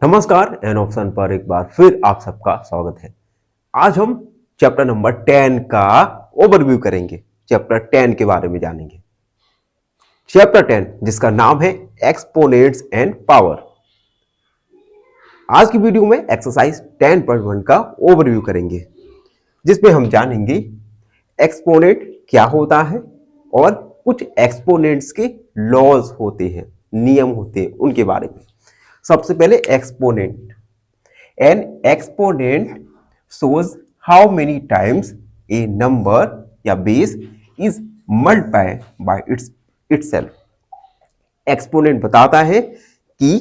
नमस्कार an option पर एक बार फिर आप सबका स्वागत है। आज हम चैप्टर नंबर 10 का ओवरव्यू करेंगे। चैप्टर 10 के बारे में जानेंगे। चैप्टर 10 जिसका नाम है एक्सपोनेंट्स एंड पावर। आज की वीडियो में एक्सरसाइज 10.1 का ओवरव्यू करेंगे, जिसमें हम जानेंगे एक्सपोनेंट क्या होता है और कुछ एक्सपोनेंट्स के लॉज होते हैं, नियम होते हैं, उनके बारे में। सबसे पहले exponent. N exponent shows how many times a number या base is multiplied by itself। Exponent बताता है कि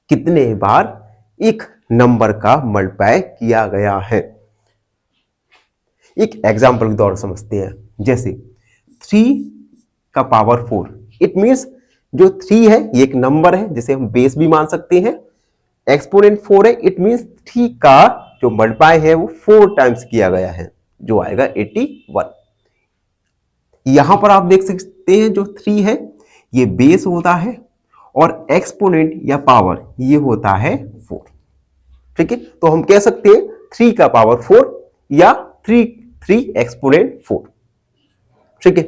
कितने बार एक नंबर का मल्टीप्लाई किया गया है। एक एग्जांपल के द्वारा समझते हैं, जैसे 3 का पावर 4। इट मीन्स जो 3 है ये एक नंबर है जिसे हम बेस भी मान सकते हैं। एक्सपोनेंट 4 है, इट मीन्स 3 का जो मल्टीप्लाई है वो 4 टाइम्स किया गया है, जो आएगा 81। यहां पर आप देख सकते हैं जो 3 है ये बेस होता है और एक्सपोनेंट या पावर ये होता है 4। ठीक है, तो हम कह सकते हैं 3 का पावर 4 या 3 एक्सपोनेंट 4। ठीक है,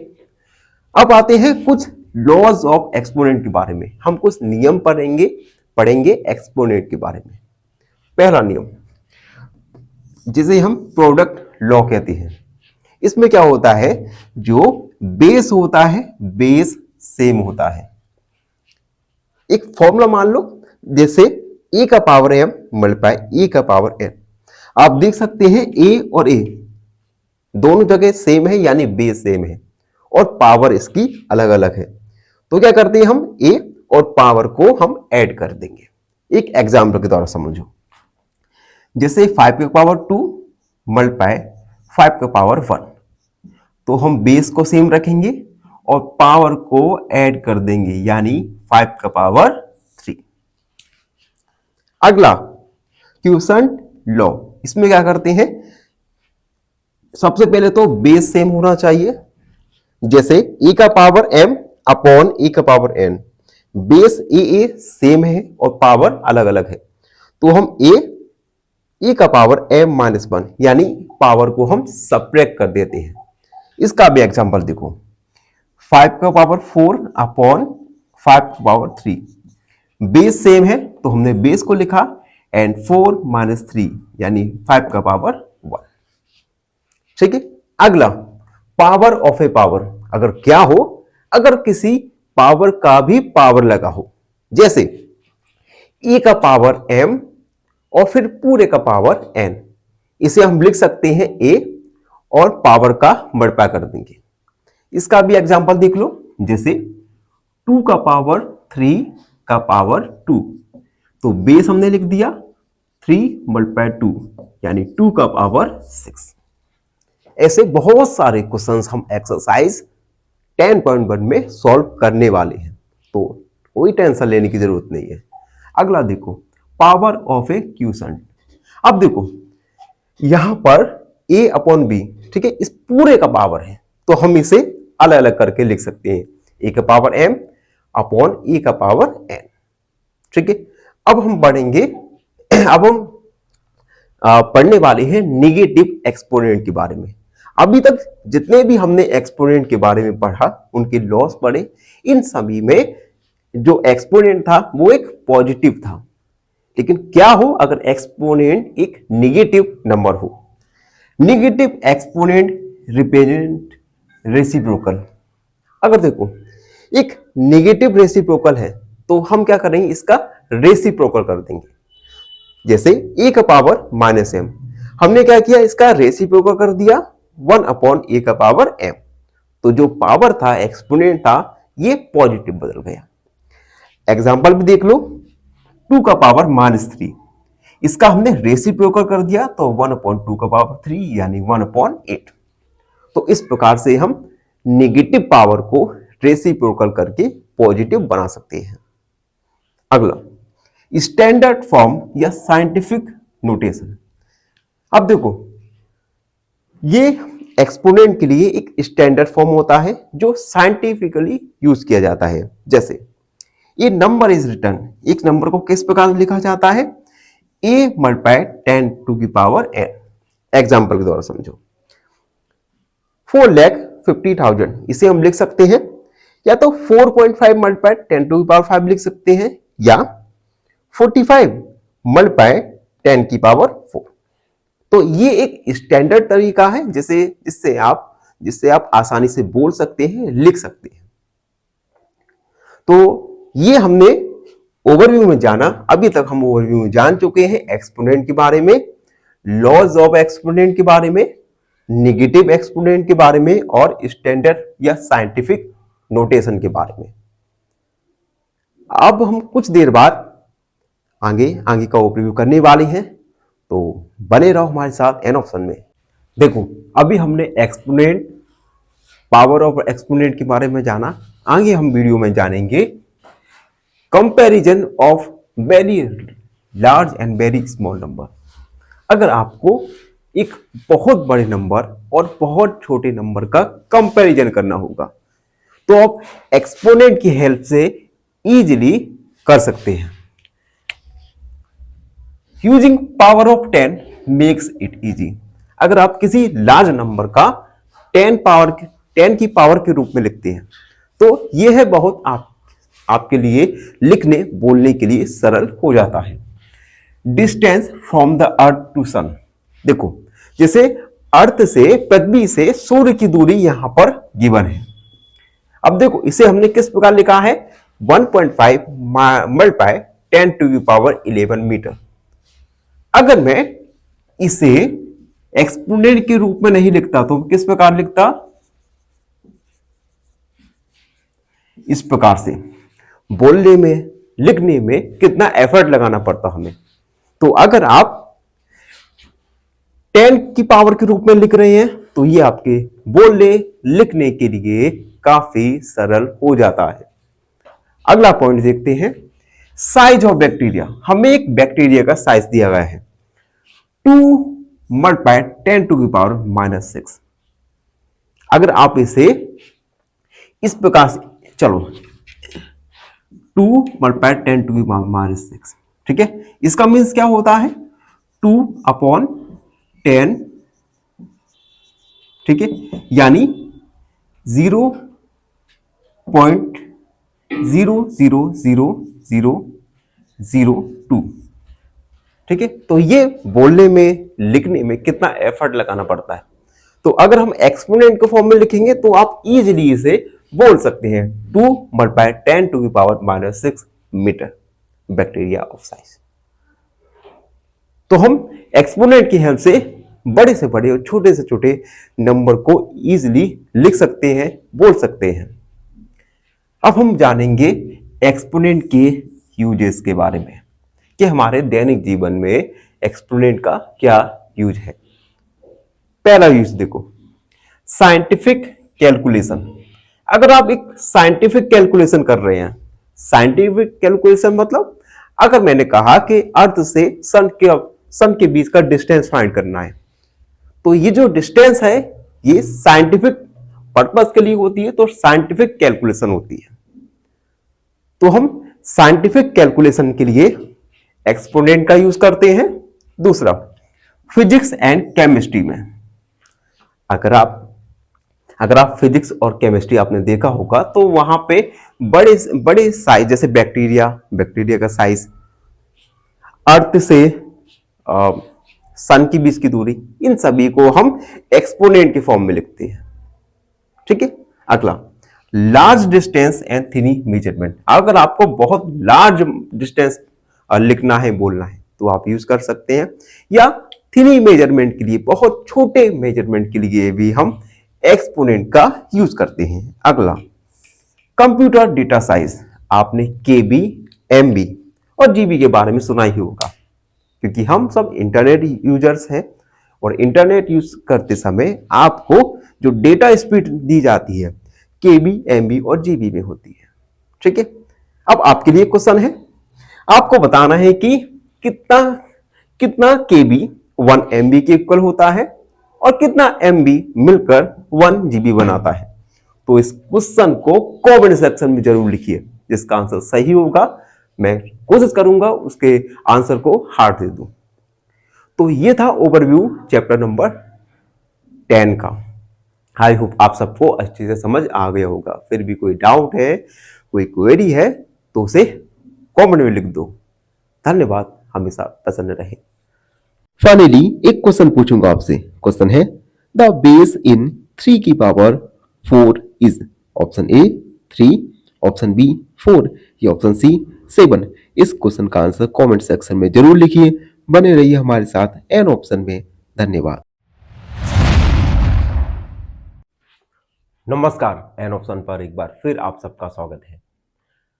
अब आते हैं कुछ लॉज ऑफ एक्सपोनेंट के बारे में। हम कुछ नियम पढ़ेंगे एक्सपोनेंट के बारे में। पहला नियम जिसे हम प्रोडक्ट लॉ कहते हैं। इसमें क्या होता है, जो बेस होता है बेस सेम होता है। एक फॉर्मूला मान लो, जैसे a का पावर m मल्टीप्लाई a का पावर n। आप देख सकते हैं a और a दोनों जगह सेम है, यानी बेस सेम है और पावर इसकी अलग अलग है। तो क्या करते हैं, हम a और पावर को हम ऐड कर देंगे। एक एग्जांपल के द्वारा समझो, जैसे 5 का पावर 2 मल्टीप्लाई 5 का पावर 1। तो हम बेस को सेम रखेंगे और पावर को ऐड कर देंगे, यानी 5 का पावर 3। अगला क्वोशंट लॉ। इसमें क्या करते हैं, सबसे पहले तो बेस सेम होना चाहिए। जैसे a का पावर m अपॉन a का power n। Base a same है और पावर अलग अलग है, तो हम a का पावर m माइनस 1 यानी पावर को हम सब्ट्रैक्ट कर देते हैं। इसका भी एग्जांपल देखो, 5 का पावर 4 अपॉन 5 का पावर 3। बेस सेम है तो हमने बेस को लिखा एंड 4 माइनस 3 यानी 5 का पावर 1। ठीक है, अगला पावर ऑफ ए पावर। अगर क्या हो, अगर किसी पावर का भी पावर लगा हो, जैसे a का पावर m और फिर पूरे का पावर n। इसे हम लिख सकते हैं a और पावर का मल्टीप्लाई कर देंगे। इसका भी एग्जांपल देख लो, जैसे 2 का पावर 3 का पावर 2। तो बेस हमने लिख दिया 3 मल्टीप्लाई 2 यानी 2 का पावर 6। ऐसे बहुत सारे क्वेश्चंस हम एक्सरसाइज 10.1 में सॉल्व करने वाले हैं, तो कोई टेंशन लेने की जरूरत नहीं है। अगला देखो, पावर ऑफ ए क्वोशंट। अब देखो यहां पर a अपॉन b, ठीक है, इस पूरे का पावर है, तो हम इसे अलग अलग करके लिख सकते हैं, a का पावर m अपॉन a का पावर n। ठीक है, अब हम बढ़ेंगे। अब हम पढ़ने वाले हैं नेगेटिव एक्सपोनेंट के बारे में। अभी तक जितने भी हमने एक्सपोनेंट के बारे में पढ़ा, उनके लॉस पढ़े, इन सभी में जो एक्सपोनेंट था वो एक पॉजिटिव था। लेकिन क्या हो अगर एक्सपोनेंट एक नेगेटिव नंबर हो। Negative exponent represent reciprocal. अगर देखो एक नेगेटिव रेसिप्रोकल है तो हम क्या करेंगे, इसका रेसिप्रोकल कर देंगे। जैसे a का पावर माइनस m, हमने क्या किया, इसका रेसिप्रोकल कर दिया 1 अपॉन a का पावर m। तो जो पावर था, एक्सपोनेंट था, ये पॉजिटिव बदल गया। एग्जांपल भी देख लो, 2 का पावर माइनस 3, इसका हमने रेसिप्रोकल कर दिया तो 1 अपॉन 2 का पावर 3 यानी 1 अपॉन 8। तो इस प्रकार से हम नेगेटिव पावर को रेसिप्रोकल करके पॉजिटिव बना सकते हैं। अगला स्टैंडर्ड फॉर्म या साइंटिफिक नोटेशन। अब देखो ये एक्सपोनेंट के लिए एक स्टैंडर्ड फॉर्म होता है जो साइंटिफिकली यूज किया जाता है। जैसे ए नंबर इज रिटर्न, एक नंबर को किस प्रकार लिखा जाता है, ए मल्टीप्लाई 10 टू की पावर n। एग्जाम्पल के द्वारा समझो, 4,50,000 इसे हम लिख सकते हैं या तो 4.5 मल्टीप्लाई 10 टू की पावर 5 लिख सकते हैं, या 45 मल्टीप्लाई 10 की पावर 4। तो ये एक स्टैंडर्ड तरीका है जिससे आप आसानी से बोल सकते हैं, लिख सकते हैं। तो ये हमने ओवरव्यू में जाना। अभी तक हम ओवरव्यू में जान चुके हैं एक्सपोनेंट के बारे में, लॉज ऑफ एक्सपोनेंट के बारे में, नेगेटिव एक्सपोनेंट के बारे में और स्टैंडर्ड या साइंटिफिक नोटेशन के बारे में। अब हम कुछ देर बाद आगे का ओवरव्यू करने वाले हैं, तो बने रहो हमारे साथ एन ऑप्शन में। देखो, अभी हमने एक्सपोनेंट, पावर ऑफ एक्सपोनेंट के बारे में जाना। आगे हम वीडियो में जानेंगे comparison of very large and very small number. अगर आपको एक बहुत बड़े नंबर और बहुत छोटे नंबर का कंपैरिजन करना होगा तो आप एक्सपोनेंट की हेल्प से इजीली कर सकते हैं। Using power of 10 makes it easy. अगर आप किसी लार्ज नंबर का 10 की पावर के रूप में लिखते हैं तो यह है बहुत आपके लिए लिखने बोलने के लिए सरल हो जाता है। Distance from the earth to sun, देखो जैसे अर्थ से, पृथ्वी से सूर्य की दूरी यहां पर गिवन है। अब देखो इसे हमने किस प्रकार लिखा है, 1.5 multiply 10 to the power 11 metre. अगर मैं इसे एक्सपोनेंट के रूप में नहीं लिखता तो किस प्रकार लिखता, इस प्रकार से। बोलने में, लिखने में कितना एफर्ट लगाना पड़ता हमें। तो अगर आप 10 की पावर के रूप में लिख रहे हैं तो ये आपके बोलने लिखने के लिए काफी सरल हो जाता है। अगला पॉइंट देखते हैं, साइज ऑफ बैक्टीरिया। हमें एक बैक्टीरिया का साइज दिया गया है 2 मल्टीप्लाई 10 टू की पावर -6। अगर आप इसे इस प्रकार से, चलो 2 मल्टीप्लाई 10 टू की पावर -6, ठीक है। इसका मीन्स क्या होता है, 2/10, ठीक है, यानी 0.0000002, ठीक है। तो ये बोलने में, लिखने में कितना एफर्ट लगाना पड़ता है। तो अगर हम एक्सपोनेंट के फॉर्म में लिखेंगे तो आप इजीली इसे बोल सकते हैं 2 मल्टीप्लाई 10 टू की power -6 metre bacteria of size. तो हम एक्सपोनेंट की हेल्प से बड़े से बड़े और छोटे से छोटे नंबर को इजीली लिख सकते हैं, बोल सकते हैं। अब हम जानेंगे एक्सपोनेंट के यूजेस के बारे में कि हमारे दैनिक जीवन में एक्सपोनेंट का क्या यूज है। पहला यूज देखो, साइंटिफिक कैलकुलेशन। अगर आप एक साइंटिफिक कैलकुलेशन कर रहे हैं, साइंटिफिक कैलकुलेशन मतलब अगर मैंने कहा कि अर्थ से सन के बीच का डिस्टेंस फाइंड करना है, तो ये जो डिस्टेंस है ये साइंटिफिक पर्पस के लिए होती है, तो साइंटिफिक कैलकुलेशन होती है। तो हम साइंटिफिक कैलकुलेशन के लिए एक्सपोनेंट का यूज करते हैं। दूसरा, फिजिक्स एंड केमिस्ट्री में अगर आप फिजिक्स और केमिस्ट्री आपने देखा होगा तो वहां पे बड़े साइज, जैसे बैक्टीरिया का साइज, अर्थ से सन के बीच की दूरी, इन सभी को हम एक्सपोनेंट के फॉर्म में लिखते हैं, ठीक है। अगला, लार्ज डिस्टेंस एंड थिनी मेजरमेंट। अगर आपको बहुत लार्ज डिस्टेंस लिखना है, बोलना है, तो आप यूज कर सकते हैं, या थिनी मेजरमेंट के लिए, बहुत छोटे मेजरमेंट के लिए भी हम एक्सपोनेंट का यूज करते हैं। अगला, कंप्यूटर डेटा साइज। आपने केबी, एमबी और जीबी के बारे में सुना ही होगा, क्योंकि हम सब इंटरनेट यूजर्स हैं और इंटरनेट यूज करते समय आपको जो डेटा स्पीड दी जाती है केबी, एमबी और जीबी में होती है, ठीक है। अब आपके लिए क्वेश्चन है, आपको बताना है कि कितना केबी 1 एमबी के इक्वल होता है और कितना एमबी मिलकर 1 जीबी बनाता है। तो इस क्वेश्चन को कमेंट सेक्शन में जरूर लिखिए। जिसका आंसर सही होगा मैं कोशिश करूंगा उसके आंसर को हार्ट दे दूं। तो ये था ओवरव्यू चैप्टर नंबर 10 का। आई होप आप सबको अच्छे से समझ आ गया होगा। फिर भी कोई डाउट है, कोई क्वेरी है तो उसे कमेंट में लिख दो। धन्यवाद, हमेशा प्रसन्न रहे। फाइनली एक क्वेश्चन पूछूंगा आपसे। क्वेश्चन है द बेस इन 3 की power 4 is option A 3, option B 4 या ऑप्शन सी 7। इस क्वेश्चन का आंसर कमेंट सेक्शन में जरूर लिखिए। बने रहिए हमारे साथ एन ऑप्शन में। धन्यवाद। नमस्कार, एन ऑप्शन पर एक बार फिर आप सबका स्वागत है।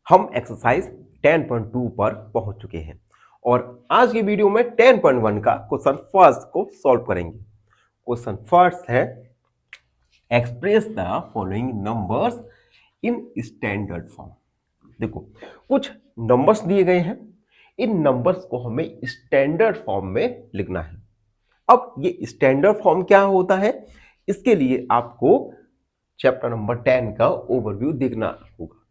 हम एक्सरसाइज 10.2 पर पहुंच चुके हैं और आज की वीडियो में 10.1 का क्वेश्चन फर्स्ट को सॉल्व करेंगे। क्वेश्चन फर्स्ट है express the following numbers in standard form. देखो कुछ नंबर्स दिए गए हैं, इन नंबर्स को हमें स्टैंडर्ड फॉर्म में लिखना है। अब ये स्टैंडर्ड फॉर्म क्या होता है, इसके लिए आपको चैप्टर नंबर 10 का ओवरव्यू देखना होगा।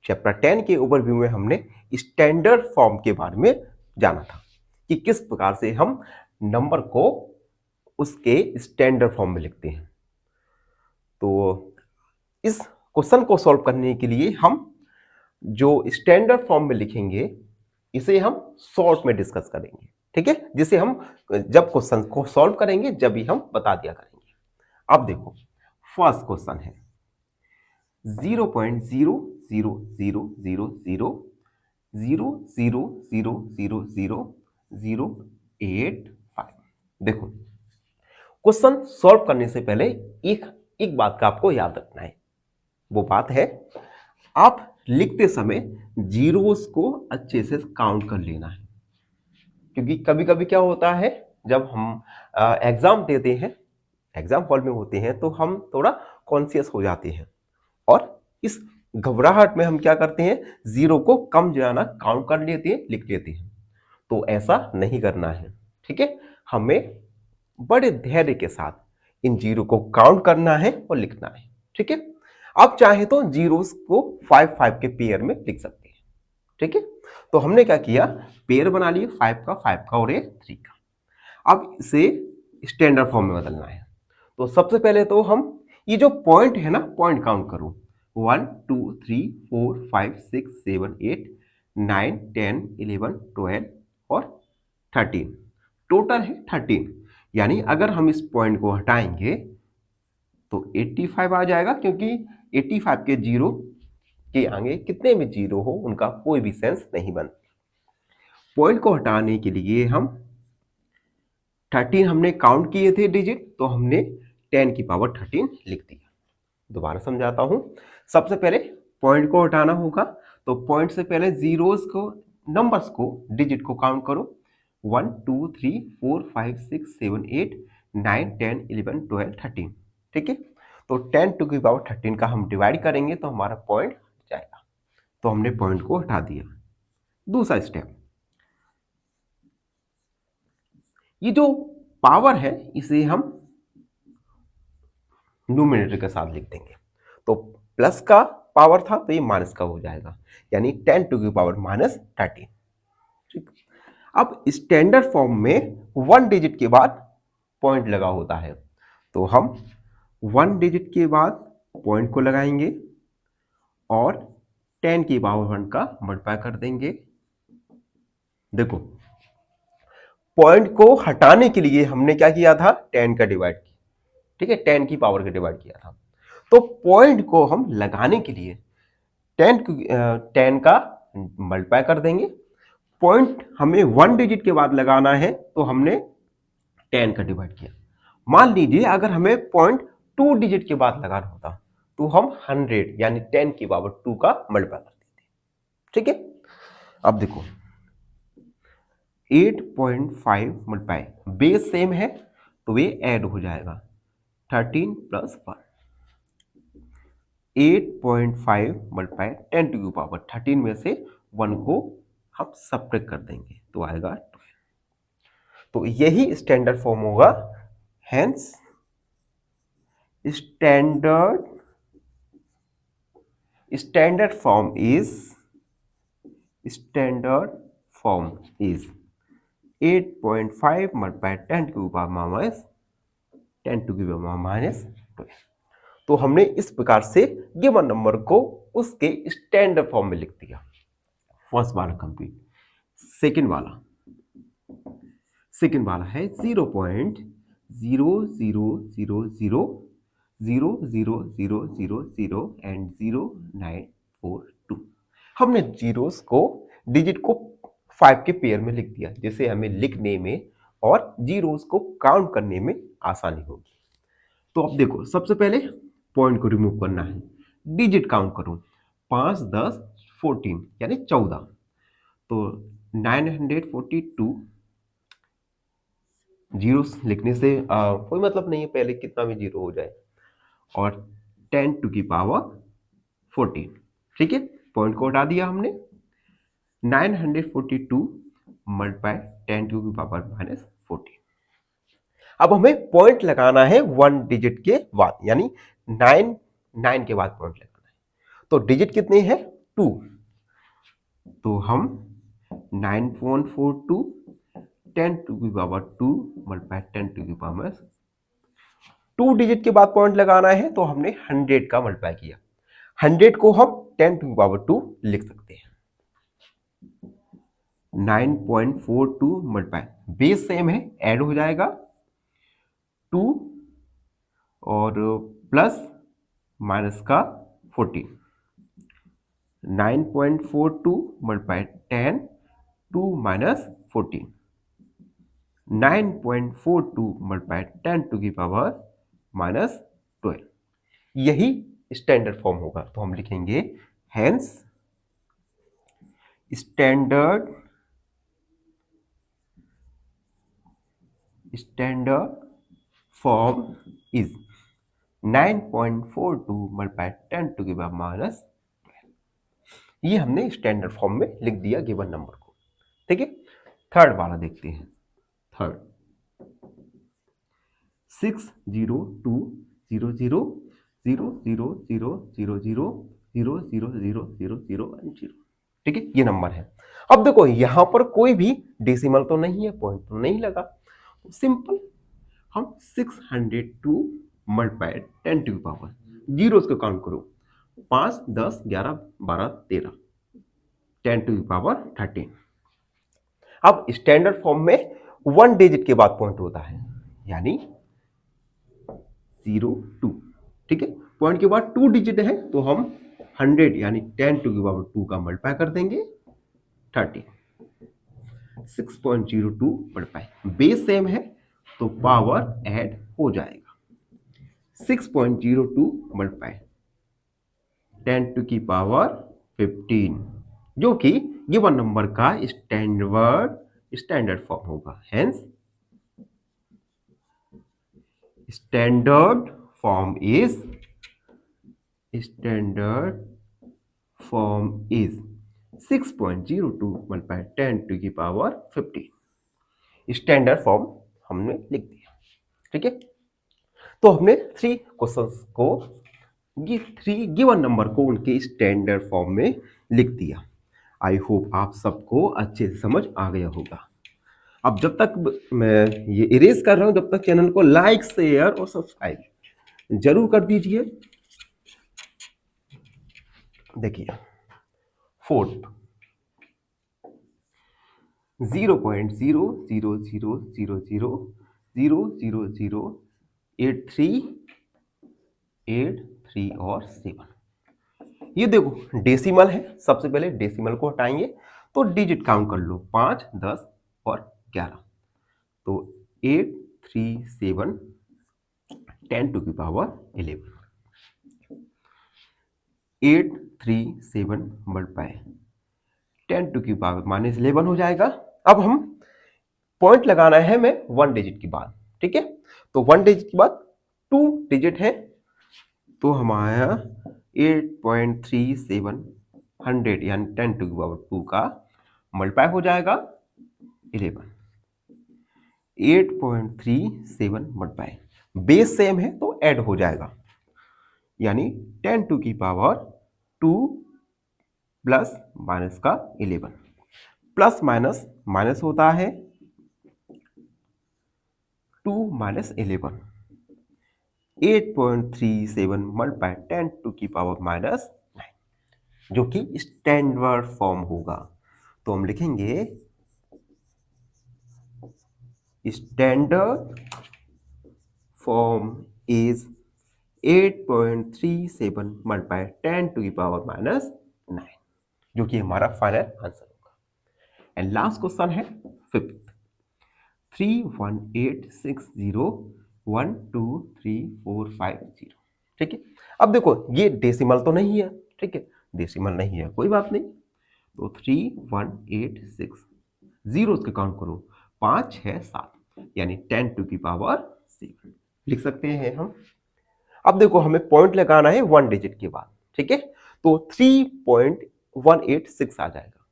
चैप्टर 10 के ओवरव्यू में हमने स्टैंडर्ड फॉर्म के बारे में जाना था कि किस प्रकार से हम नंबर को उसके स्टैंडर्ड फॉर्म में लिखते हैं। तो इस क्वेश्चन को सॉल्व करने के लिए हम जो स्टैंडर्ड फॉर्म में लिखेंगे इसे हम शॉर्ट में डिस्कस करेंगे, ठीक है, जिसे हम जब क्वेश्चन को सॉल्व करेंगे जब ही हम बता दिया करेंगे। अब देखो फर्स्ट क्वेश्चन है 0.00000000085। देखो क्वेश्चन सॉल्व करने से पहले एक बात का आपको याद रखना है। वो बात है आप लिखते समय जीरोस को अच्छे से काउंट कर लेना है, क्योंकि कभी कभी क्या होता है जब हम एग्जाम देते हैं, एग्जाम हॉल में होते हैं तो हम थोड़ा कॉन्शियस हो जाते हैं और इस घबराहट में हम क्या करते हैं जीरो को कम ज्यादा काउंट कर लेते हैं, लिख लेते हैं। तो ऐसा नहीं करना है, ठीक है। हमें बड़े धैर्य के साथ इन जीरो को काउंट करना है और लिखना है, ठीक है। आप चाहे तो जीरोस को 5 के पेयर में लिख सकते हैं, ठीक है। तो हमने क्या किया, पेयर बना लिए 5 का और 3 का। अब इसे स्टैंडर्ड फॉर्म में बदलना है। तो सबसे पहले तो हम ये जो पॉइंट है ना, पॉइंट काउंट करो 1 2 3 4 5 6 7 8 9 10 11 12 और 13, टोटल है 13। यानी अगर हम इस पॉइंट को हटाएंगे तो 85 आ जाएगा, क्योंकि 85 के जीरो के आगे कितने भी जीरो हो उनका कोई भी सेंस नहीं बनता। पॉइंट को हटाने के लिए हम 13 हमने काउंट किए थे डिजिट, तो हमने 10 की पावर 13 लिख दिया। दोबारा समझाता हूं। सबसे पहले पॉइंट को हटाना होगा, तो पॉइंट से पहले जीरोस को, नंबर्स को, डिजिट को काउंट करो 1 2 3 4 5 6 7 8 9 10 11 12 13, ठीक है। तो 10 टू की पावर 13 का हम डिवाइड करेंगे तो हमारा पॉइंट जाएगा। तो हमने पॉइंट को हटा दिया। दूसरा स्टेप, ये जो पावर है इसे हम न्यूमरेटर के साथ लिख देंगे। तो प्लस का पावर था तो ये माइनस का हो जाएगा, यानी 10 टू की पावर -13, ठीक। अब स्टैंडर्ड फॉर्म में 1 डिजिट के बाद पॉइंट लगा होता है, तो हम 1 डिजिट के बाद पॉइंट को लगाएंगे और 10 की पावर 1 का मल्टीप्लाई कर देंगे। देखो पॉइंट को हटाने के लिए हमने क्या किया था, 10 का डिवाइड किया, ठीक है, 10 की पावर का डिवाइड किया था। तो पॉइंट को हम लगाने के लिए 10 का मल्टीप्लाई कर देंगे। पॉइंट हमें 1 डिजिट के बाद लगाना है तो हमने 10 का डिवाइड किया। मान लीजिए अगर हमें पॉइंट 2 डिजिट के बाद लगाना होता तो हम 100 यानी 10 की पावर 2 का मल्टीप्लाई कर देते, ठीक है। अब देखो 8.5 मल्टीप्लाई, बेस सेम है तो ये ऐड हो जाएगा 13 + 1। 8.5 मल्टीप्लाई 10 टू की पावर 13 में से 1 को हम सब्ट्रैक्ट कर देंगे तो आएगा 12। तो यही स्टैंडर्ड फॉर्म होगा। Standard form is 8.5 multiply 10 to power minus 12। तो हमने इस प्रकार से गिवन नंबर को उसके स्टैंडर्ड फॉर्म में लिख दिया। फर्स्ट वाला कंप्लीट। सेकंड वाला है 0.00000000 एंड 0942। हमने जीरोस को डिजिट को 5 के पेयर में लिख दिया, जैसे हमें लिखने में और जीरोस को काउंट करने में आसानी होगी। तो अब देखो, सबसे पहले पॉइंट को रिमूव करना है, डिजिट काउंट करो, 5 10 14 यानी 14। तो 942 जीरो लिखने से कोई मतलब नहीं है, पहले कितना भी जीरो हो जाए, और 10 टू की पावर 14। ठीक है, पॉइंट को हटा दिया हमने। 942 मल्टीप्लाई 10 टू की पावर माइनस 14। अब हमें पॉइंट लगाना है 1 डिजिट के बाद, यानी 9 के बाद पॉइंट लगाना है। तो डिजिट कितने हैं? 2। तो हम 9.42 10 टू की पावर 2 मल्टीप्लाई 10 टू की पावर 2 डिजिट के बाद पॉइंट लगाना है, तो हमने 100 का मल्टीप्लाई किया। 100 को हम 10 टू की पावर 2 लिख सकते हैं। 9.42 मल्टीप्लाई, बेस सेम है, ऐड हो जाएगा 2 और प्लस माइनस का 14। 9.42 मल्टीप्लाई 10 2 माइनस 14। 9.42 मल्टीप्लाई 10 टू की पावर माइनस 12। यही स्टैंडर्ड फॉर्म होगा। तो हम लिखेंगे hence standard form is 9.42 multiply 10 to की पावर माइनस 12। ये हमने स्टैंडर्ड फॉर्म में लिख दिया गिवन नंबर को। ठीक है, थर्ड वाला देखते हैं। थर्ड 602000000000000 ठीक है, ये नंबर है। अब देखो, यहां पर कोई भी डेसिमल तो नहीं है, पॉइंट तो नहीं लगा, तो सिंपल हम 602 मल्टीप्लाई 10 टू पावर, जीरोस को काउंट करो, 5 10 11 12 13, 10 टू पावर 13। अब स्टैंडर्ड फॉर्म में 1 डिजिट के बाद पॉइंट होता है, यानी 02। ठीक है, पॉइंट के बाद 2 डिजिट है, तो हम 100 यानी 10 टू की पावर 2 का मल्टीप्लाई कर देंगे 30। 6.02 मल्टीप्लाई, बेस सेम है तो पावर ऐड हो जाएगा। 6.02 मल्टीप्लाई 10 टू की पावर 15, जो कि गिवन नंबर का स्टैंडर्ड फॉर्म होगा। Hence standard form is 6.02 multiply 10 to की पावर 15। स्टैंडर्ड फॉर्म हमने लिख दिया। ठीक है, तो हमने 3 क्वेश्चंस को, 3 गिवन नंबर को उनके स्टैंडर्ड फॉर्म में लिख दिया। आई होप आप सबको अच्छे से समझ आ गया होगा। अब जब तक मैं ये इरेज कर रहा हूं, जब तक चैनल को लाइक शेयर और सब्सक्राइब जरूर कर दीजिए। देखिए, फोर्थ 0.000000083 और 7। ये देखो डेसिमल है, सबसे पहले डेसिमल को हटाएंगे तो डिजिट काउंट कर लो, 5 10 और 11। तो 8 3 7 10 टू की पावर 11। 8 3 7 मल्टीप्लाई 10 टू की पावर माइनस 11 हो जाएगा। अब हम पॉइंट लगाना है हमें 1 डिजिट के बाद। ठीक है, तो 1 डिजिट के बाद 2 डिजिट है, तो हमारा 8.37 यानी 10 टू की पावर 2 का मल्टीप्लाई हो जाएगा 11। 8.37 मल्टीप्लाई, बेस सेम है तो ऐड हो जाएगा, यानी 10 टू की पावर 2 प्लस माइनस का 11, प्लस माइनस माइनस होता है 2 माइनस 11, 8.37 मल्टीप्लाई 10 टू की पावर माइनस 9, जो कि स्टैंडर्ड फॉर्म होगा। तो हम लिखेंगे standard form is 8.37 multiply 10 to की पावर माइनस 9, जो कि हमारा फाइनल आंसर होगा। एंड लास्ट क्वेश्चन है 5th, 31860123450। ठीक है, अब देखो ये डेसिमल तो नहीं है, ठीक है, डेसिमल नहीं है, कोई बात नहीं। तो 31860 जीरो के काउंट करो, 5 6 7, यानी 10 टू की पावर 7 लिख सकते हैं हम। अब देखो हमें पॉइंट लगाना है 1 डिजिट के बाद, ठीक है, तो 3.186 आ जाएगा।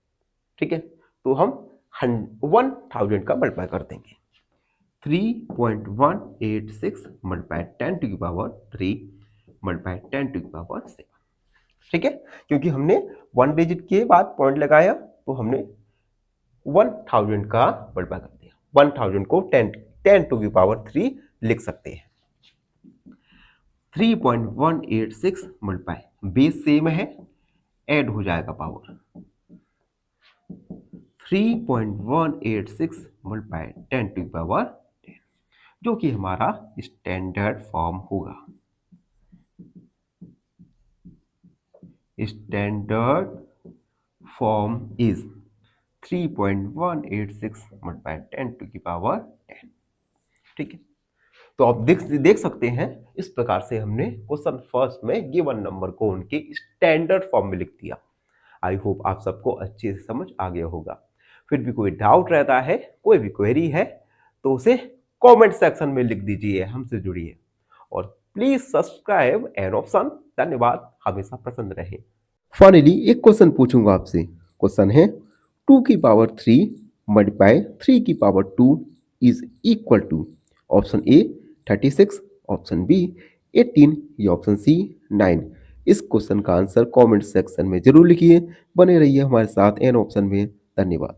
ठीक है, तो हम 1000 का मल्टीप्लाई कर देंगे। 3.186 मल्टीप्लाई 10 टू की पावर 3 मल्टीप्लाई 10 टू की पावर 7। ठीक है, क्योंकि हमने 1 डिजिट के बाद पॉइंट लगाया तो हमने 1000 का मल्टीप्लाई कर दिया। 1000 को 10 टू की पावर 3 लिख सकते हैं। 3.186 मल्टीप्लाई, बेस सेम है, ऐड हो जाएगा पावर। 3.186 मल्टीप्लाई 10 टू की पावर 10, जो कि हमारा स्टैंडर्ड फॉर्म होगा। Standard form is 3.186 multiply 10 to की पावर 10। ठीक है, तो आप देख सकते हैं इस प्रकार से हमने क्वेश्चन फर्स्ट में गिवन नंबर को उनके स्टैंडर्ड फॉर्म में लिख दिया। आई होप आप सबको अच्छे से समझ आ गया होगा। फिर भी कोई डाउट रहता है, कोई भी क्वेरी है, तो उसे कमेंट सेक्शन में लिख दीजिए, हमसे जुड़िए और प्लीज सब्सक्राइब एन ऑप्शन। धन्यवाद, हमेशा प्रसन्न रहे। फाइनली एक क्वेश्चन पूछूंगा आपसे। क्वेश्चन है 2 की पावर 3 मल्टीप्लाई 3 की power 2 is equal to option A 36, option B 18 या ऑप्शन सी 9। इस क्वेश्चन का आंसर कमेंट सेक्शन में जरूर लिखिए। बने रहिए हमारे साथ एन ऑप्शन में। धन्यवाद।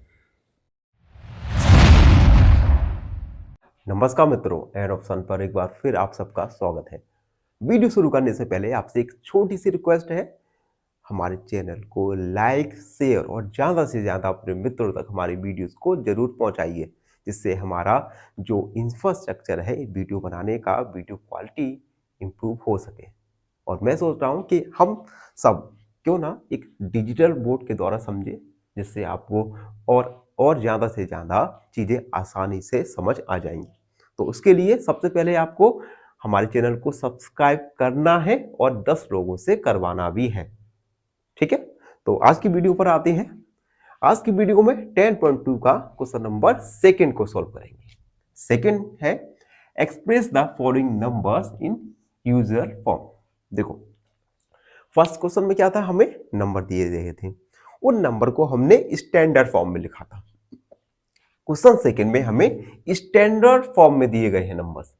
नमस्कार मित्रों, एन ऑप्शन पर एक बार फिर आप सबका स्वागत है। वीडियो शुरू करने से पहले आपसे एक छोटी सी रिक्वेस्ट है, हमारे चैनल को लाइक शेयर और ज़्यादा से ज़्यादा अपने मित्रों तक हमारी वीडियोस को जरूर पहुंचाइए, जिससे हमारा जो इंफ्रास्ट्रक्चर है वीडियो बनाने का, वीडियो क्वालिटी इम्प्रूव हो सके। और मैं सोच रहा हूं कि हम सब क्यों ना एक डिजिटल बोर्ड के द्वारा समझे, जिससे आपको और ज़्यादा से ज़्यादा चीज़ें आसानी से समझ आ जाएंगी। तो उसके लिए सबसे पहले आपको हमारे चैनल को सब्सक्राइब करना है और 10 लोगों से करवाना भी है। ठीक है, तो आज की वीडियो पर आते हैं। आज की वीडियो में 10.2 का क्वेश्चन नंबर सेकंड को सॉल्व करेंगे। सेकंड है express the following numbers in user form. देखो फर्स्ट क्वेश्चन में क्या था, हमें नंबर दिए गए थे, उन नंबर को हमने स्टैंडर्ड फॉर्म में लिखा था। क्वेश्चन सेकंड में हमें स्टैंडर्ड फॉर्म में दिए गए हैं नंबर्स।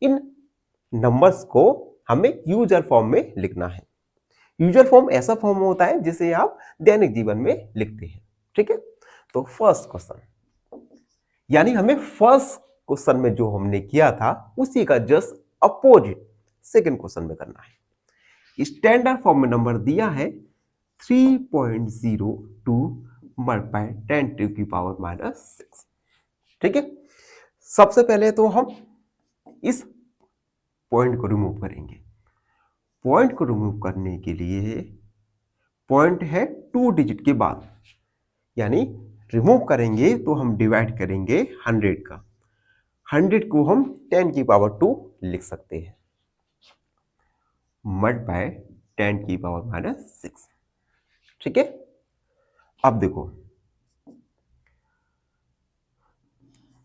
इन नंबर्स को हमें यूजर फॉर्म में लिखना है। यूजर फॉर्म ऐसा फॉर्म होता है जिसे आप दैनिक जीवन में लिखते हैं। ठीक है, तो फर्स्ट क्वेश्चन, यानी हमें फर्स्ट क्वेश्चन में जो हमने किया था उसी का जस्ट अपोजिट सेकंड क्वेश्चन में करना है। स्टैंडर्ड फॉर्म में नंबर दिया है 3.02 मल्टीप्लाई 10 टू की पावर माइनस 6। ठीक है, सबसे पहले तो हम इस पॉइंट को रिमूव करेंगे। पॉइंट को रिमूव करने के लिए पॉइंट है 2 डिजिट के बाद, यानी रिमूव करेंगे तो हम डिवाइड करेंगे 100 का। 100 को हम 10 की पावर 2 लिख सकते हैं, मल्टीप्लाई 10 की पावर माइनस 6। ठीक है, अब देखो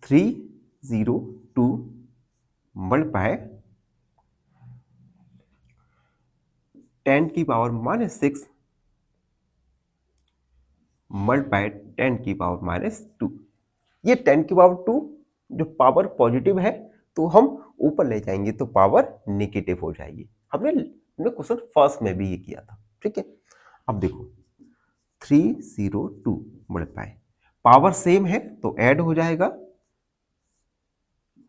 302 मल्टीप्लाई 10 की पावर माइनस 6 मल्टीप्लाई 10 की पावर माइनस 2। ये 10 की पावर 2 जो पावर पॉजिटिव है तो हम ऊपर ले जाएंगे तो पावर नेगेटिव हो जाएगी। हमने क्वेश्चन फर्स्ट में भी ये किया था। ठीक है, अब देखो 302 मल्टीप्लाई, पावर सेम है तो ऐड हो जाएगा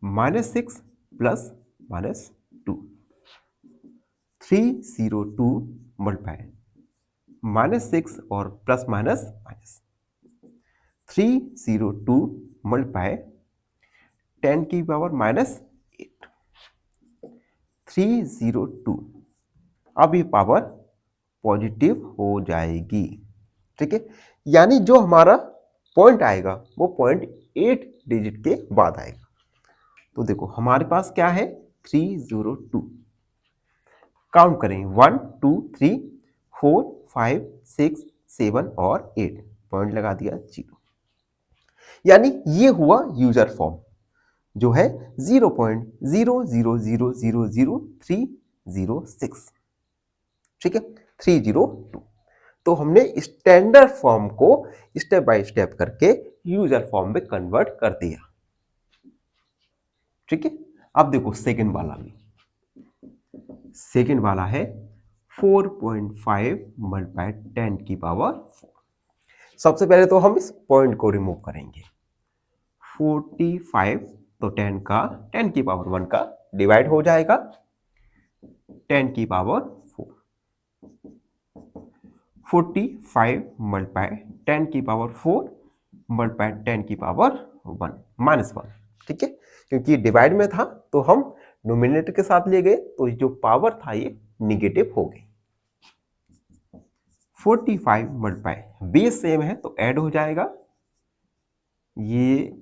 -6 प्लस -2, 302 मल्टीप्लाई -6 और प्लस माइनस माइनस, 302 मल्टीप्लाई 10 की पावर -8, 302, अब ये पावर पॉजिटिव हो जाएगी। ठीक है, यानी जो हमारा पॉइंट आएगा वो पॉइंट 8 डिजिट के बाद आएगा। तो देखो हमारे पास क्या है 302, काउंट करें 1 2 3 4 5 6 7 और 8, पॉइंट लगा दिया 0, यानी ये हुआ यूजर फॉर्म जो है 0.000000306। ठीक है, 302। तो हमने स्टैंडर्ड फॉर्म को स्टेप बाय स्टेप करके यूजर फॉर्म में कन्वर्ट कर दिया। ठीक है, अब देखो सेकंड वाला भी, सेकंड वाला है 4.5 मल्टीप्लाई 10 की पावर 4। सबसे पहले तो हम इस पॉइंट को रिमूव करेंगे, 45 तो 10 का 10 की पावर 1 का डिवाइड हो जाएगा 10 की पावर 4, 45 मल्टीप्लाई 10 की पावर 4 मल्टीप्लाई 10 की पावर 1 -1। ठीक है, क्योंकि डिवाइड में था तो हम नोमिनेटर के साथ ले गए तो जो पावर था ये निगेटिव हो गई। 45 मल्टीप्लाई, बेस सेम है तो ऐड हो जाएगा ये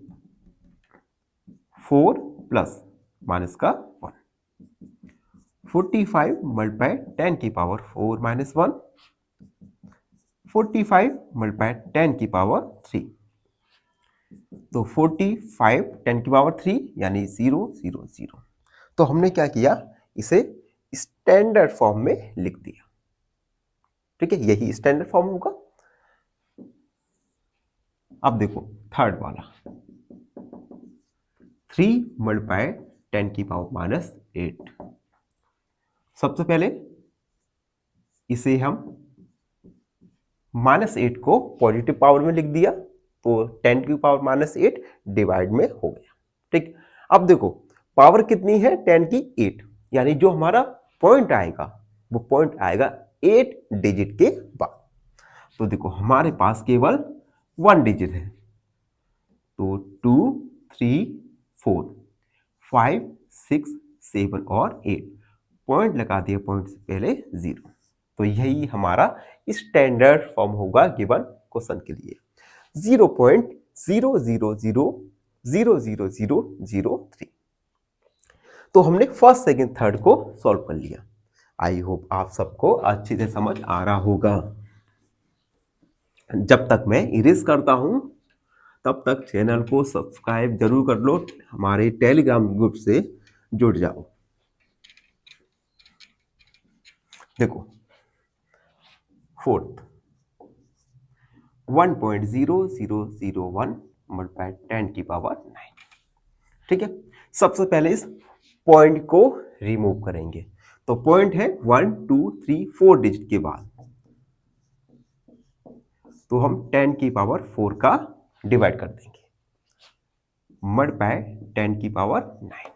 4 प्लस माइनस का 1, 45 मल्टीप्लाई 10 की पावर 4 -1, 45 मल्टीप्लाई 10 की पावर 3, तो 45 10 की पावर 3 यानी 0 0 0। तो हमने क्या किया, इसे स्टैंडर्ड फॉर्म में लिख दिया। ठीक है, यही स्टैंडर्ड फॉर्म होगा। अब देखो थर्ड वाला 3 मल्टीप्लाई 10 की पावर -8। सबसे पहले इसे हम -8 को पॉजिटिव पावर में लिख दिया तो 10 की पावर -8 डिवाइड में हो गया। ठीक, अब देखो पावर कितनी है 10 की 8, यानी जो हमारा पॉइंट आएगा वो पॉइंट आएगा 8 डिजिट के बाद। तो देखो हमारे पास केवल 1 डिजिट है, तो 2 3 4 5 6 7 और 8, पॉइंट लगा दिया, पॉइंट से पहले 0। तो यही हमारा स्टैंडर्ड फॉर्म होगा गिवन क्वेश्चन के लिए, 0.0000003। तो हमने फर्स्ट सेकंड थर्ड को सॉल्व कर लिया। आई होप आप सबको अच्छी से समझ आ रहा होगा। जब तक मैं इरेज करता हूं तब तक चैनल को सब्सक्राइब जरूर कर लो, हमारे टेलीग्राम ग्रुप से जुड़ जाओ। देखो फोर्थ 1.0001 मल्टीप्लाई 10 की पावर 9। ठीक है, सबसे पहले इस पॉइंट को रिमूव करेंगे, तो पॉइंट है 1 2 3 4 डिजिट के बाद, तो हम 10 की पावर 4 का डिवाइड कर देंगे, मल्टीप्लाई 10 की पावर 9,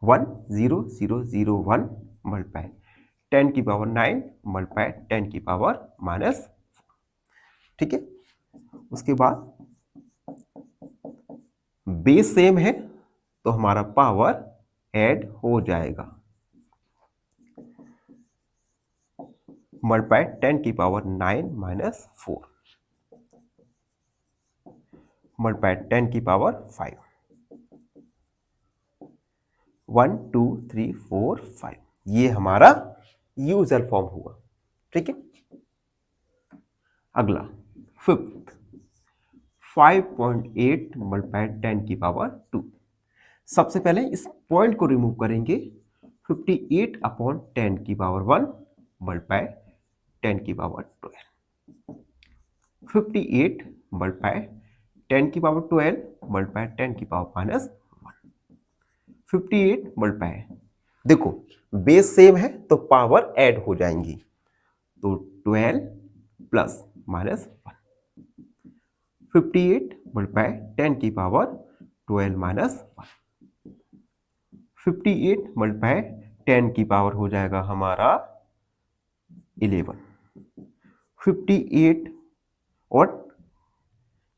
10001 मल्टीप्लाई 10 की पावर 9 मल्टीप्लाई 10 की पावर -4। ठीक है, उसके बाद बेस सेम है तो हमारा पावर ऐड हो जाएगा, मल्टीप्लाई 10 की पावर 9 -4 मल्टीप्लाई 10 की पावर 5, 1 2 3 4 5, ये हमारा यूजर फॉर्म हुआ। ठीक है, अगला फिफ्थ 5.8 मल्टीप्लाई 10 की पावर 2। सबसे पहले इस पॉइंट को रिमूव करेंगे, 58 अपॉन 10 की पावर 1 मल्टीप्लाई 10 की पावर 12, 58 मल्टीप्लाई 10 की पावर 12 मल्टीप्लाई 10 की पावर -1, 58 मल्टीप्लाई, देखो बेस सेम है तो पावर ऐड हो जाएंगी, तो 12 प्लस माइनस 1, 58 मल्टीप्लाई 10 की पावर 12 माइनस 1, 58 मल्टीप्लाई 10 की पावर हो जाएगा हमारा 11, 58 और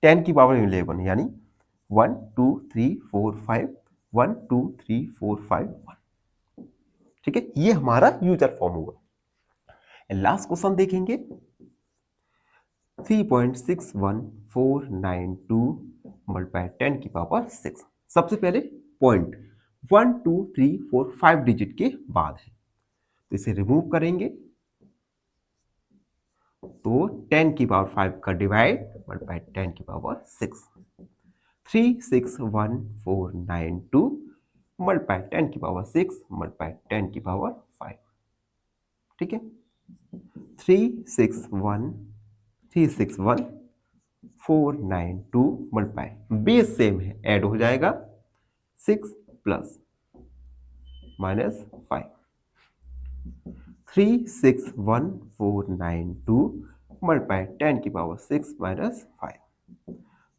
10 की पावर 11 यानी 1 2 3 4 5 1 2 3 4 5 1। ठीक है, ये हमारा यूजर फॉर्म हुआ। लास्ट क्वेश्चन देखेंगे 3.61492 मल्टीप्लाई 10 की पावर 6। सबसे पहले पॉइंट 1 2 3 4 5 डिजिट के बाद है, तो इसे रिमूव करेंगे तो 10 की पावर 5 का डिवाइड मल्टीप्लाई 10 की पावर 6, 361,492 मल्टीप्लाई 10 की पावर 6 मल्टीप्लाई 10 की पावर 5। ठीक है, 361,492 मल्टीप्लाई, बेस सेम है, ऐड हो जाएगा 6 प्लस माइनस 5, 361,492 मल्टीप्लाई 10 की पावर 6 माइनस 5,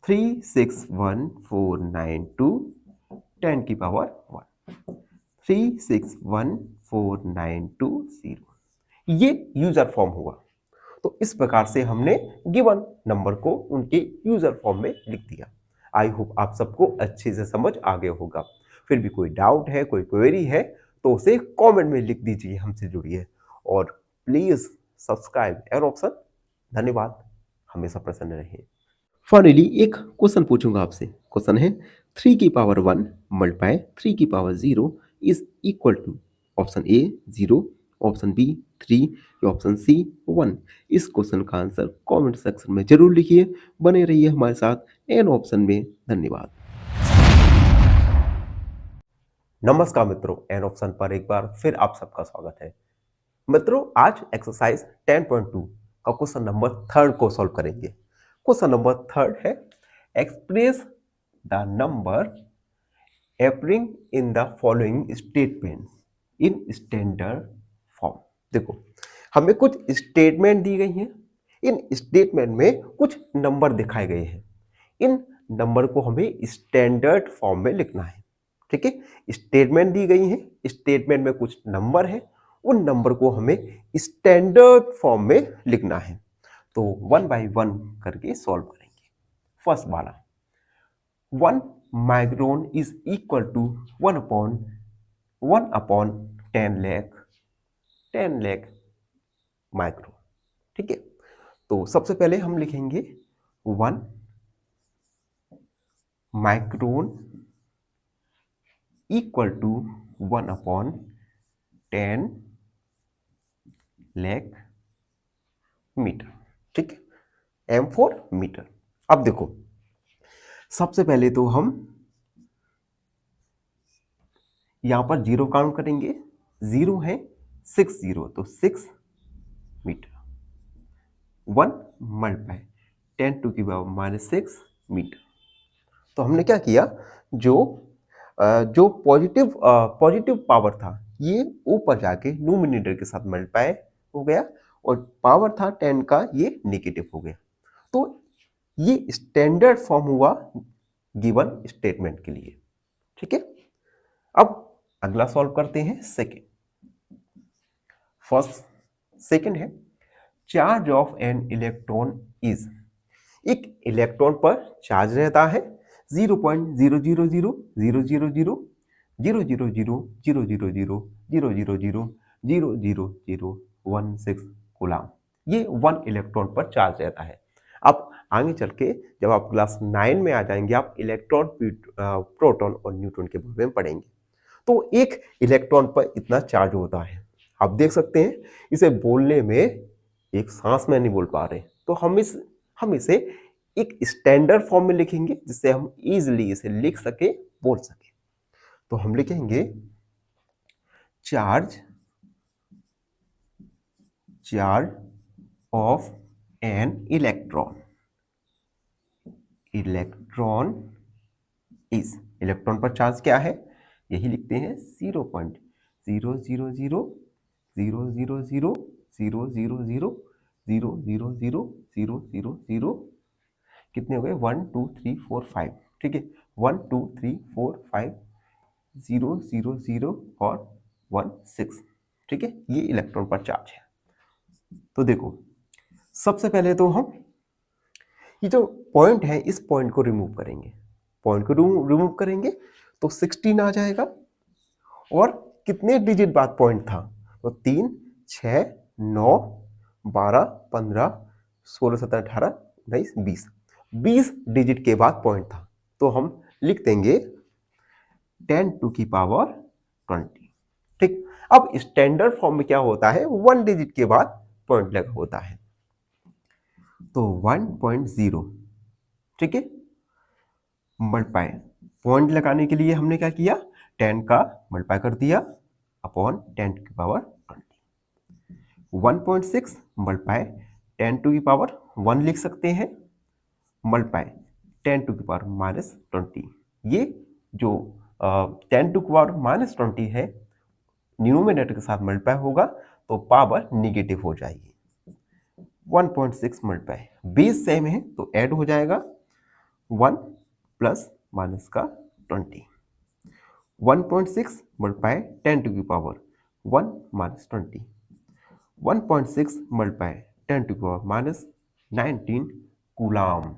361,492 10 की पावर 1, 361,492 ये यूजर फॉर्म हुआ। तो इस प्रकार से हमने गिवन नंबर को उनके यूजर फॉर्म में लिख दिया। आई होप आप सबको अच्छे से समझ आ गया होगा। फिर भी कोई डाउट है, कोई क्वेरी है तो उसे कमेंट में लिख दीजिए, हमसे जुड़िए और प्लीज सब्सक्राइब एन ऑप्शन। धन्यवाद, हमेशा प्रसन्न रहिए। फाइनली एक क्वेश्चन पूछूंगा आपसे। क्वेश्चन है 3 की पावर 1 मल्टीप्लाई 3 की power 0 is equal to option A 0, option B 3 या ऑप्शन सी 1। इस क्वेश्चन का आंसर कमेंट सेक्शन में जरूर लिखिए। बने रहिए हमारे साथ एन ऑप्शन में। धन्यवाद। नमस्कार मित्रों, एन ऑप्शन पर एक बार फिर आप सबका स्वागत है। मित्रों, आज एक्सरसाइज 10.2 का क्वेश्चन नंबर 3 को सॉल्व करेंगे। क्वेश्चन नंबर 3 है express the number appearing in the following statement in standard form। देखो, हमें कुछ स्टेटमेंट दी गई हैं, इन स्टेटमेंट में कुछ नंबर दिखाए गए हैं। इन नंबर को हमें स्टैंडर्ड फॉर्म में लिखना है। ठीक है, स्टेटमेंट दी गई हैं, स्टेटमेंट में कुछ नंबर है, उन नंबर को हमें स्टैंडर्ड फॉर्म में लिखना है। तो 1 बाय 1 करके सॉल्व करेंगे। फर्स्ट वाला, 1 micron is equal to 1 upon 10 lakh micron. ठीक है, तो सबसे पहले हम लिखेंगे 1 micron equal to 1 upon 10 lakh metre. ठीक है, m फॉर मीटर। अब देखो, सबसे पहले तो हम यहां पर 0 काउंट करेंगे। 0 है 6 0, तो 6 मीटर। 1 मल्टीप्लाई 10 टू की पावर -6 मीटर। तो हमने क्या किया, जो पॉजिटिव पावर था ये ऊपर जाके न्यूमरेटर के साथ मल्टीप्लाई हो गया और पावर था 10 का ये नेगेटिव हो गया। तो ये स्टैंडर्ड फॉर्म हुआ गिवन स्टेटमेंट के लिए। ठीक है, अब अगला सॉल्व करते हैं सेकंड। सेकंड है charge of an electron is, एक इलेक्ट्रॉन पर चार्ज रहता है 0.0000000000000000016 कूलम। ये 1 इलेक्ट्रॉन पर चार्ज रहता है। अब आगे चल के जब आप क्लास 9 में आ जाएंगे, आप इलेक्ट्रॉन, प्रोटॉन और न्यूट्रॉन के बारे में पढ़ेंगे। तो एक इलेक्ट्रॉन पर इतना चार्ज होता है। आप देख सकते हैं, इसे बोलने में एक सांस में नहीं बोल पा रहे, तो हम इसे एक स्टैंडर्ड फॉर्म में लिखेंगे जिससे हम इजीली इसे लिख सके, बोल सके। तो हम लिखेंगे charge of an electron is, electron पर चार्ज क्या है, यही लिखते हैं 0.0000000 0 0 0 0 0 0 0 0 0, कितने हो गए 1 2 3 4 5, ठीक है 1 2 3 4 5 0 0 0 और 1 6, ठीक है ये इलेक्ट्रॉन पर चार्ज है। तो देखो सबसे पहले तो हम ये जो पॉइंट है इस पॉइंट को रिमूव करेंगे, पॉइंट को रिमूव करेंगे तो 16 आ जाएगा। और कितने डिजिट बाद पॉइंट था, तो 3 6 9 12 15 16 17 18 19 20, 20 डिजिट के बाद पॉइंट था। तो हम लिख देंगे 10 टू की पावर 20, ठीक। अब स्टैंडर्ड फॉर्म में क्या होता है, 1 डिजिट के बाद पॉइंट लगा होता है, तो 1.0, ठीक है मल्टीप्लाई, पॉइंट लगाने के लिए हमने क्या किया 10 का मल्टीप्लाई कर दिया अपॉन 10 की पावर 20, 1.6 मल्टीप्लाई 10 टू की पावर 1 लिख सकते हैं, मल्टीप्लाई 10 टू की पावर -20, ये जो 10 टू की पावर -20 है न्यूमरेटर के साथ मल्टीप्लाई होगा तो पावर निगेटिव हो जाएगी। 1.6 मल्टीप्लाई, बेस सेम है तो ऐड हो जाएगा 1 प्लस माइनस का 20, 1.6 मल्टीप्लाई 10 टू की पावर 1 माइनस 20, 1.6 मल्टीप्लाई 10 टू की पावर -19 कूलाम,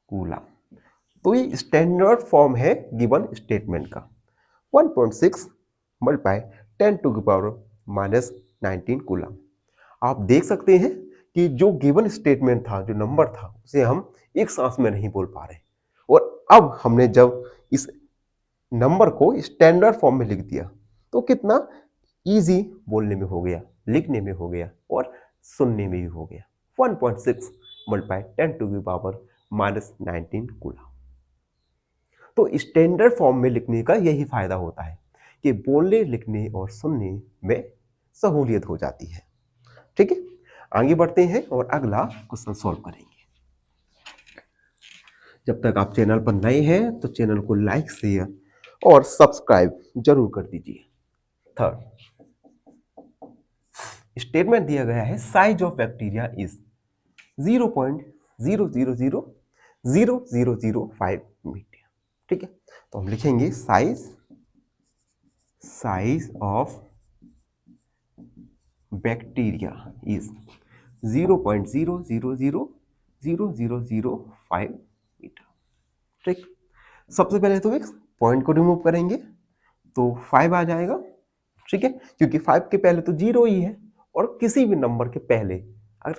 कूलाम। तो ये स्टैंडर्ड फॉर्म है गिवन स्टेटमेंट का, 1.6 मल्टीप्लाई 10 टू की पावर -19 कूलाम। आप देख सकते हैं कि जो गिवन स्टेटमेंट था, जो नंबर था, उसे हम एक सांस में नहीं बोल पा रहे, और अब हमने जब इस नंबर को स्टैंडर्ड फॉर्म में लिख दिया तो कितना इजी बोलने में हो गया, लिखने में हो गया और सुनने में भी हो गया। 1.6 मल्टीप्लाई 10 टू की पावर -19 कूलाम। तो स्टैंडर्ड फॉर्म में लिखने का यही फायदा होता है कि बोलने, लिखने और सुनने में सहूलियत हो जाती है, ठीक है। आगे बढ़ते हैं और अगला क्वेश्चन सॉल्व करेंगे। जब तक आप चैनल पर नए हैं तो चैनल को लाइक, शेयर और सब्सक्राइब जरूर कर दीजिए। थर्ड स्टेटमेंट दिया गया है, size of bacteria is 0.000005 metre, ठीक है। तो हम लिखेंगे size of bacteria is 0.000005 metre, ठीक। सबसे पहले तो एक पॉइंट को रिमूव करेंगे तो 5 आ जाएगा, ठीक है, क्योंकि 5 के पहले तो 0 ही है, और किसी भी नंबर के पहले अगर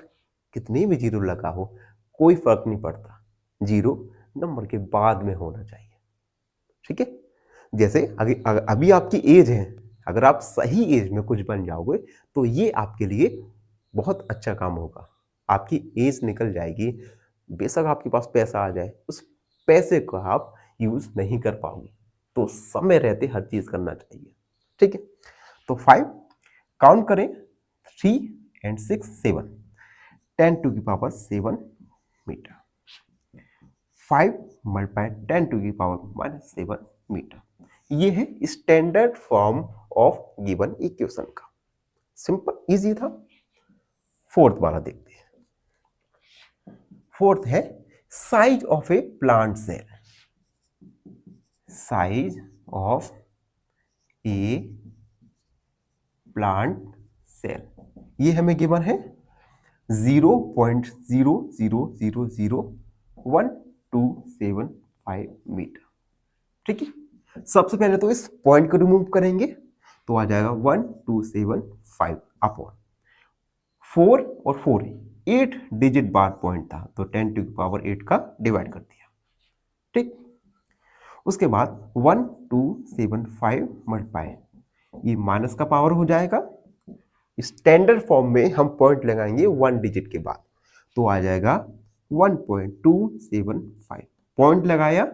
कितने भी 0 लगा हो कोई फर्क नहीं पड़ता, 0 नंबर के बाद में होना चाहिए, ठीक है। जैसे अभी आपकी एज है, अगर आप सही एज में कुछ बन जाओगे तो ये आपके लिए बहुत अच्छा काम होगा। आपकी एज निकल जाएगी, बेशक आपके पास पैसा आ जाए, उस पैसे को आप यूज नहीं कर पाओगे, तो समय रहते हर चीज करना चाहिए, ठीक है। तो 5 काउंट करें, 3 and 6 7, 10 टू की पावर 7 मीटर, 5 मल्टीप्लाई 10 टू की पावर -7 मीटर। ये है standard form of given equation का, सिंपल इजी था। फोर्थ वाला देखते हैं। फोर्थ है size of a plant cell, size of a plant cell, ये हमें गिवन है 0.00001275 मीटर, ठीक है। सबसे पहले तो इस पॉइंट को रिमूव करेंगे तो आ जाएगा 1275 अपॉन 4 और 4 8 डिजिट बाद पॉइंट था तो 10 टू की पावर 8 का डिवाइड कर दिया, ठीक। उसके बाद 1275 मल्टीप्लाई, ये माइनस का पावर हो जाएगा, स्टैंडर्ड फॉर्म में हम पॉइंट लगाएंगे 1 डिजिट के बाद तो आ जाएगा 1.275, पॉइंट लगाया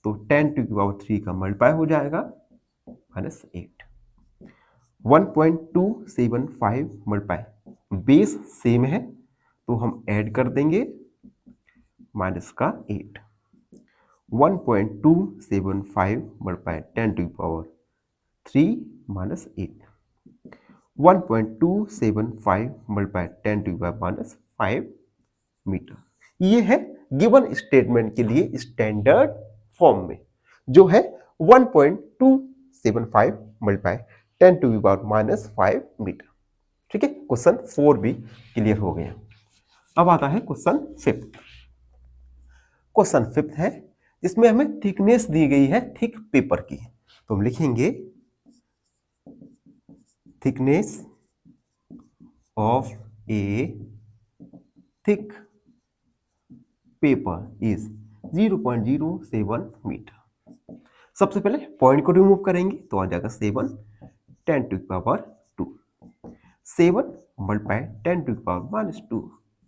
तो 10 टू की पावर 3 का मल्टीप्लाई हो जाएगा -8, 1.275 मल्टीप्लाई, बेस सेम है तो हम ऐड कर देंगे माइनस का 8, 1.275 मल्टीप्लाई 10 टू की power 3 -8, 1.275 multiply 10 to power minus 5 metre. ये है गिवन स्टेटमेंट के लिए स्टैंडर्ड फॉर्म में, जो है 1.275 multiply 10 to power minus 5 metre. ठीक है, क्वेश्चन 4 भी क्लियर हो गया। अब आता है क्वेश्चन 5। क्वेश्चन 5 है जिसमें हमें थिकनेस दी गई है थिक पेपर की। तो हम लिखेंगे thickness of a thick paper is 0.07 metre. सबसे पहले पॉइंट को रिमूव करेंगे तो आ जाएगा 7 10 to power 2, 7 multiply 10 to power minus 2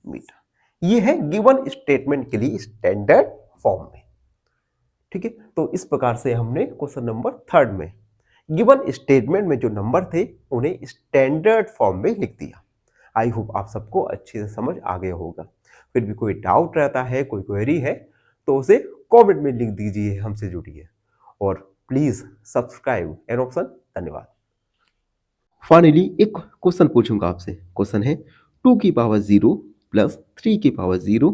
metre. ये है गिवन स्टेटमेंट के लिए स्टैंडर्ड फॉर्म में। ठीक है, तो इस प्रकार से हमने क्वेश्चन नंबर 3 में गिवन स्टेटमेंट में जो नंबर थे उन्हें स्टैंडर्ड फॉर्म में लिख दिया। आई होप आप सबको अच्छे से समझ आ गया होगा। फिर भी कोई डाउट रहता है, कोई क्वेरी है, तो उसे कमेंट में लिख दीजिए, हमसे जुड़िए और प्लीज सब्सक्राइब एन ऑप्शन। धन्यवाद। फाइनली एक क्वेश्चन पूछूंगा आपसे। क्वेश्चन है 2 की पावर 0 प्लस 3 की पावर 0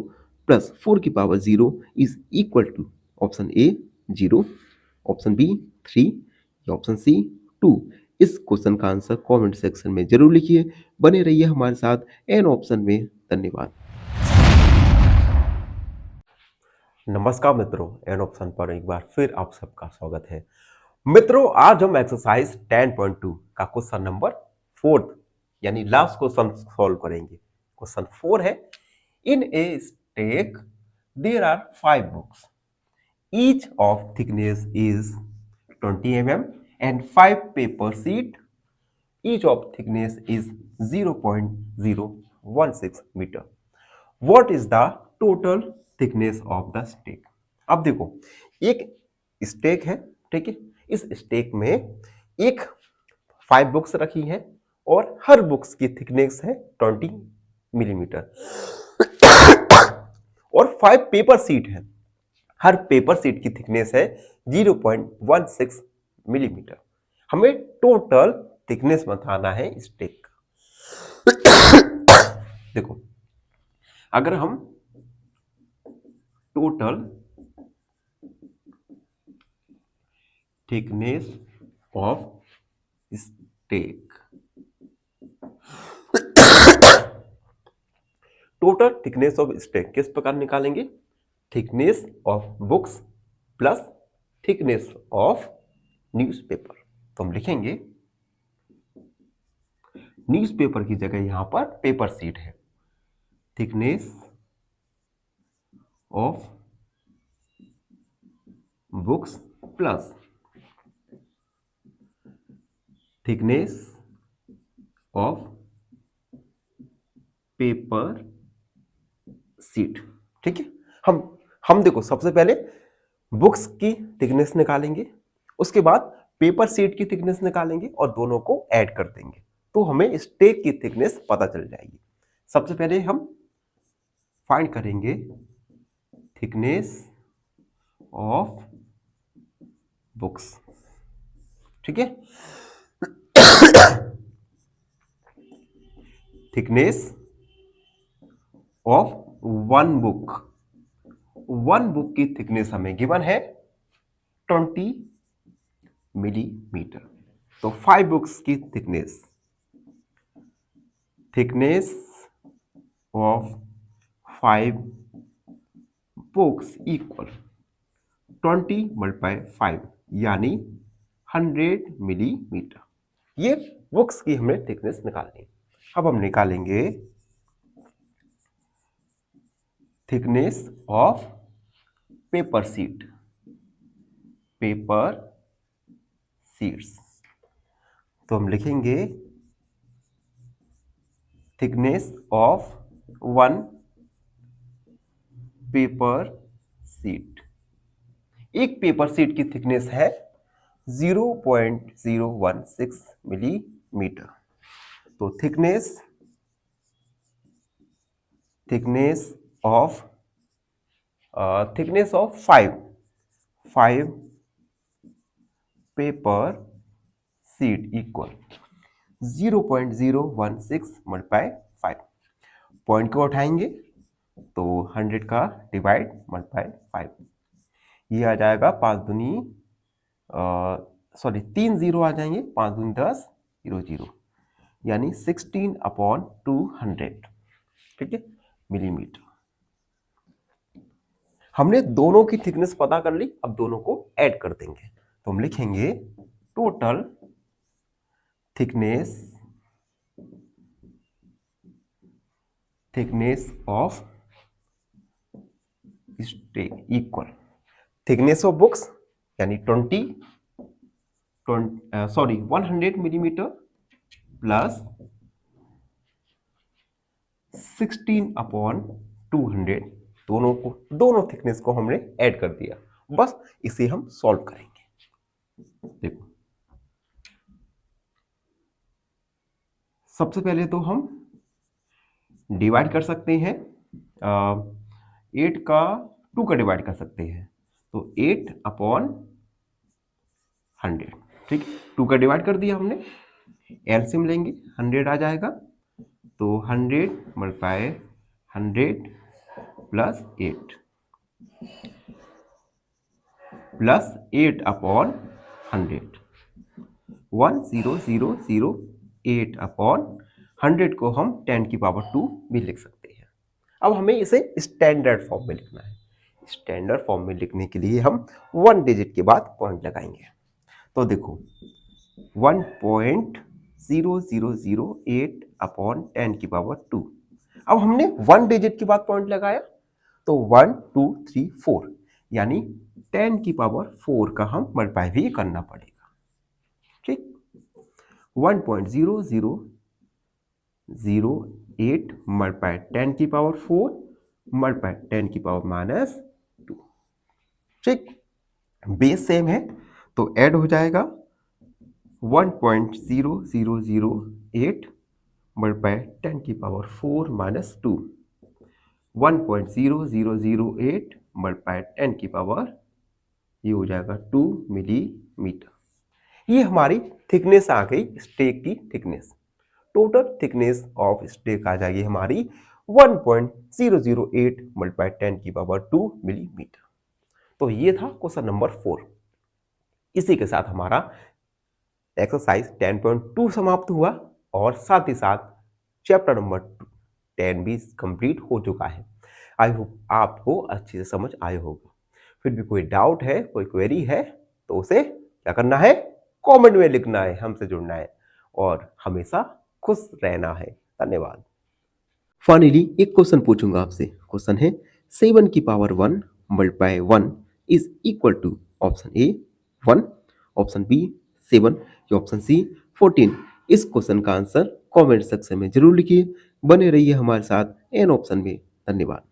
प्लस 4 की power 0 is equal to option A 0, option B 3 या ऑप्शन सी 2। इस क्वेश्चन का आंसर कमेंट सेक्शन में जरूर लिखिए। बने रहिए हमारे साथ एन ऑप्शन में। धन्यवाद। नमस्कार मित्रों, एन ऑप्शन पर एक बार फिर आप सबका स्वागत है। मित्रों, आज हम एक्सरसाइज 10.2 का क्वेश्चन नंबर 4 यानी लास्ट क्वेश्चन सॉल्व करेंगे। क्वेश्चन 4 है, in a stack there are 5 books, each of thickness is 20 mm and 5 paper sheet, each of thickness is 0.016 meter. What is the total thickness of the stake? अब देखो, एक stake है, ठीक है। इस stake में एक 5 बुक्स रखी हैं और हर बुक्स की थिकनेस है 20 मिलीमीटर और 5 पेपर सीट है। हर पेपर सीट की थिकनेस है 0.16 मिलीमीटर। हमें टोटल थिकनेस बताना है स्टेक का। देखो, अगर हम total thickness of stack, total thickness of stack किस प्रकार निकालेंगे? Thickness of books plus thickness of newspaper. तो हम लिखेंगे न्यूज़पेपर की जगह यहां पर पेपर सीट है। Thickness of books plus thickness of paper sheet. ठीक है, हम देखो, सबसे पहले बुक्स की थिकनेस निकालेंगे, उसके बाद पेपर सीट की थिकनेस निकालेंगे और दोनों को ऐड कर देंगे तो हमें स्टेक की थिकनेस पता चल जाएगी। सबसे पहले हम फाइंड करेंगे थिकनेस ऑफ बुक्स। ठीक है, थिकनेस ऑफ वन बुक की थिकनेस हमें गिवन है 20 मिलीमीटर। तो 5 बुक्स की thickness of 5 books equal 20 multiply 5 यानी 100 मिलीमीटर। ये बुक्स की हमें थिकनेस निकालनी है। अब हम निकालेंगे थिकनेस ऑफ पेपर सीट्स। तो हम लिखेंगे थिकनेस ऑफ 1 पेपर सीट। एक पेपर सीट की थिकनेस है 0.016 मिलीमीटर। तो thickness of 5 paper sheet equal 0.016 multiply 5। Point को उठाएंगे तो 100 का डिवाइड मल्टीप्लाई 5, ये आ जाएगा 5 दूनी 3 जीरो आ जाएंगे, 5 दूनी 10, 0 0, यानी 16/200, ठीक है, मिलीमीटर। हमने दोनों की थिकनेस पता कर ली, अब दोनों को ऐड कर देंगे। तो हम लिखेंगे total thickness of stack equal thickness of books यानी 100 मिलीमीटर प्लस 16/200, दोनों थिकनेस को हमने ऐड कर दिया। बस इसे हम सॉल्व करेंगे। देखो, सबसे पहले तो हम डिवाइड कर सकते हैं, 8 का 2 का डिवाइड कर सकते हैं, तो 8/100, ठीक है, 2 का डिवाइड कर दिया हमने। एलसीएम लेंगे, 100 आ जाएगा, तो 100 मल्टीप्लाई 100 प्लस 8 प्लस 8/100, 10,008/100 को हम 10 की पावर 2 भी लिख सकते हैं। अब हमें इसे स्टैंडर्ड फॉर्म में लिखना है। स्टैंडर्ड फॉर्म में लिखने के लिए हम 1 डिजिट के बाद पॉइंट लगाएंगे। तो देखो 1.0008/10 की पावर 2। अब हमने 1 डिजिट के बाद पॉइंट लगाया, तो 1 2 3 4, यानी 10 की पावर 4 का हम मल्टीप्लाई भी करना पड़ेगा, ठीक। 1.0008 मल्टीप्लाई 10 की पावर 4 मल्टीप्लाई 10 की पावर -2, ठीक। बेस सेम है तो ऐड हो जाएगा 1.0008 मल्टीप्लाई 10 की पावर 4 -2, 1.0008 मल्टीप्लाई 10 की पावर, ये हो जाएगा 2 मिलीमीटर। ये हमारी थिकनेस आ गई, स्टेक की thickness. Total thickness of stack आ जाएगी हमारी 1.008 मल्टीप्लाई 10 की पावर 2 मिलीमीटर। तो ये था क्वेश्चन नंबर 4। इसी के साथ हमारा एक्सरसाइज 10.2 समाप्त हुआ और साथ ही साथ चैप्टर नंबर 10 भी कंप्लीट हो चुका है। आई होप आपको अच्छे से समझ आया होगा। फिर भी कोई डाउट है, कोई क्वेरी है, तो उसे क्या करना है, कमेंट में लिखना है, हमसे जुड़ना है और हमेशा खुश रहना है। धन्यवाद। फाइनली एक क्वेश्चन पूछूंगा आपसे। क्वेश्चन है 7 की power 1 multiply 1 is equal to option A 1, option B 7 या ऑप्शन सी 14। इस क्वेश्चन का आंसर कमेंट सेक्शन में जरूर लिखिए। बने रहिए हमारे साथ एन ऑप्शन में। धन्यवाद।